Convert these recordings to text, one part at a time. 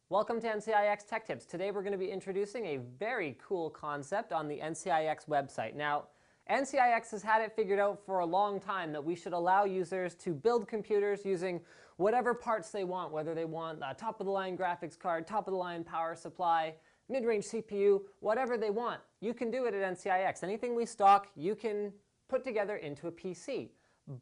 Welcome to NCIX Tech Tips. Today we're going to be introducing a very cool concept on the NCIX website. Now, NCIX has had it figured out for a long time that we should allow users to build computers using whatever parts they want, whether they want a top-of-the-line graphics card, top-of-the-line power supply, mid-range CPU, whatever they want. You can do it at NCIX. Anything we stock, you can put together into a PC.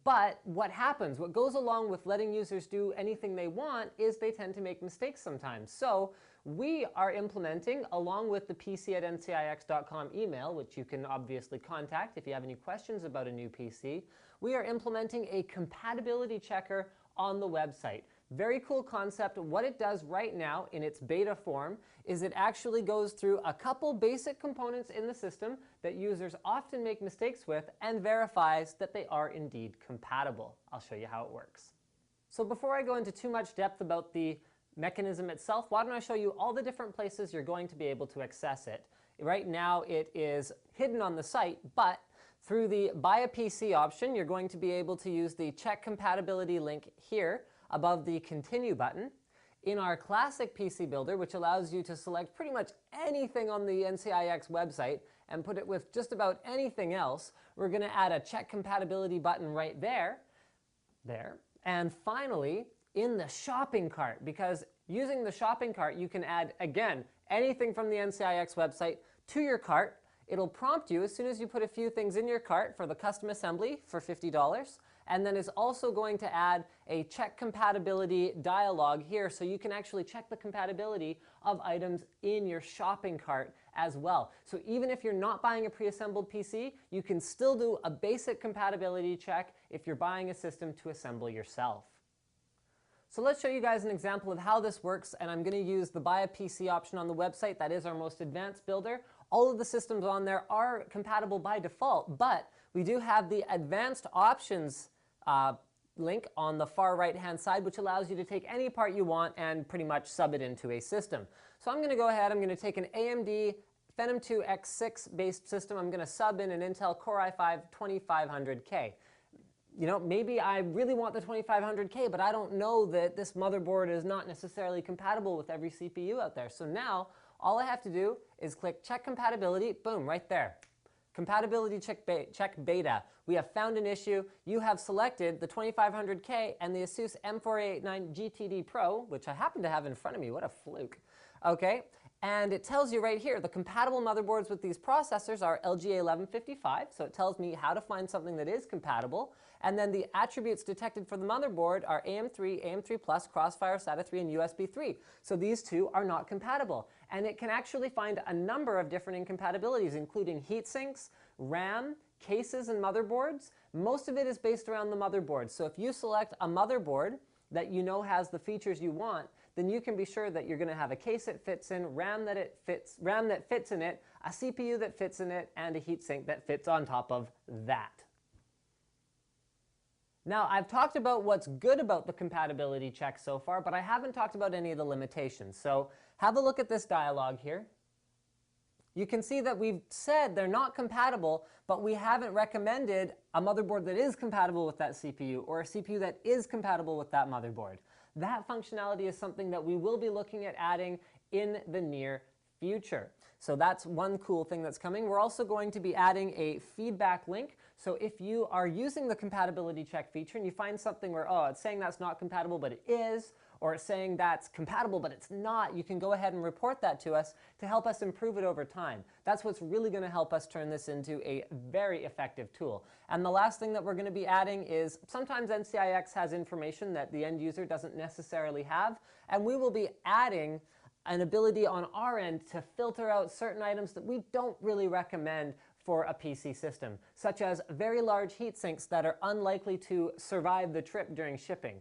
But what happens, what goes along with letting users do anything they want is they tend to make mistakes sometimes. So we are implementing, along with the pc@ncix.com email, which you can obviously contact if you have any questions about a new PC, we are implementing a compatibility checker on the website. Very cool concept. What it does right now in its beta form is it actually goes through a couple basic components in the system that users often make mistakes with and verifies that they are indeed compatible. I'll show you how it works. So before I go into too much depth about the mechanism itself, why don't I show you all the different places you're going to be able to access it. Right now it is hidden on the site, but through the Buy a PC option, you're going to be able to use the Check Compatibility link here above the Continue button. In our Classic PC Builder, which allows you to select pretty much anything on the NCIX website and put it with just about anything else, we're going to add a Check Compatibility button right there. And finally, in the shopping cart, because using the shopping cart, you can add, again, anything from the NCIX website to your cart. It'll prompt you as soon as you put a few things in your cart for the custom assembly for $50. And then it's also going to add a check compatibility dialog here so you can actually check the compatibility of items in your shopping cart as well. So even if you're not buying a pre-assembled PC, you can still do a basic compatibility check if you're buying a system to assemble yourself. So let's show you guys an example of how this works, and I'm going to use the Buy a PC option on the website. That is our most advanced builder. All of the systems on there are compatible by default, but we do have the Advanced Options link on the far right-hand side, which allows you to take any part you want and pretty much sub it into a system. So I'm going to go ahead, I'm going to take an AMD Phenom 2 X6 based system. I'm going to sub in an Intel Core i5 2500K. You know, maybe I really want the 2500K, but I don't know that this motherboard is not necessarily compatible with every CPU out there. So now, all I have to do is click Check Compatibility, boom, right there. Compatibility check beta. We have found an issue. You have selected the 2500K and the Asus M489 GTD Pro, which I happen to have in front of me. What a fluke. Okay, and it tells you right here, the compatible motherboards with these processors are LGA1155, so it tells me how to find something that is compatible. And then the attributes detected for the motherboard are AM3, AM3 Plus, Crossfire, SATA 3, and USB 3. So these two are not compatible. And it can actually find a number of different incompatibilities, including heat sinks, RAM, cases, and motherboards. Most of it is based around the motherboard. So if you select a motherboard that you know has the features you want, then you can be sure that you're going to have a case it fits in, RAM that fits in it, a CPU that fits in it, and a heatsink that fits on top of that. Now, I've talked about what's good about the compatibility check so far, but I haven't talked about any of the limitations. So have a look at this dialog here. You can see that we've said they're not compatible, but we haven't recommended a motherboard that is compatible with that CPU or a CPU that is compatible with that motherboard. That functionality is something that we will be looking at adding in the near future. So that's one cool thing that's coming. We're also going to be adding a feedback link. So if you are using the compatibility check feature and you find something where, oh, it's saying that's not compatible, but it is, or it's saying that's compatible, but it's not, you can go ahead and report that to us to help us improve it over time. That's what's really going to help us turn this into a very effective tool. And the last thing that we're going to be adding is sometimes NCIX has information that the end user doesn't necessarily have, and we will be adding an ability on our end to filter out certain items that we don't really recommend for a PC system, such as very large heat sinks that are unlikely to survive the trip during shipping.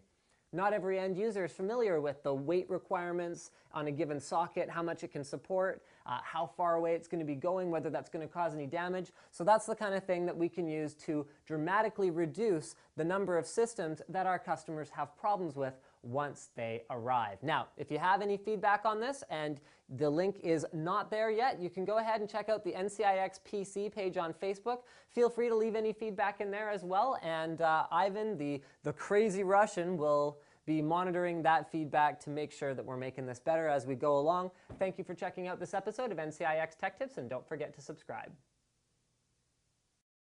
Not every end user is familiar with the weight requirements on a given socket, how much it can support, how far away it's going to be going, whether that's going to cause any damage. So that's the kind of thing that we can use to dramatically reduce the number of systems that our customers have problems with once they arrive. Now, if you have any feedback on this and the link is not there yet, you can go ahead and check out the NCIX PC page on Facebook. Feel free to leave any feedback in there as well, and Ivan, the crazy Russian, will be monitoring that feedback to make sure that we're making this better as we go along. Thank you for checking out this episode of NCIX Tech Tips, and don't forget to subscribe.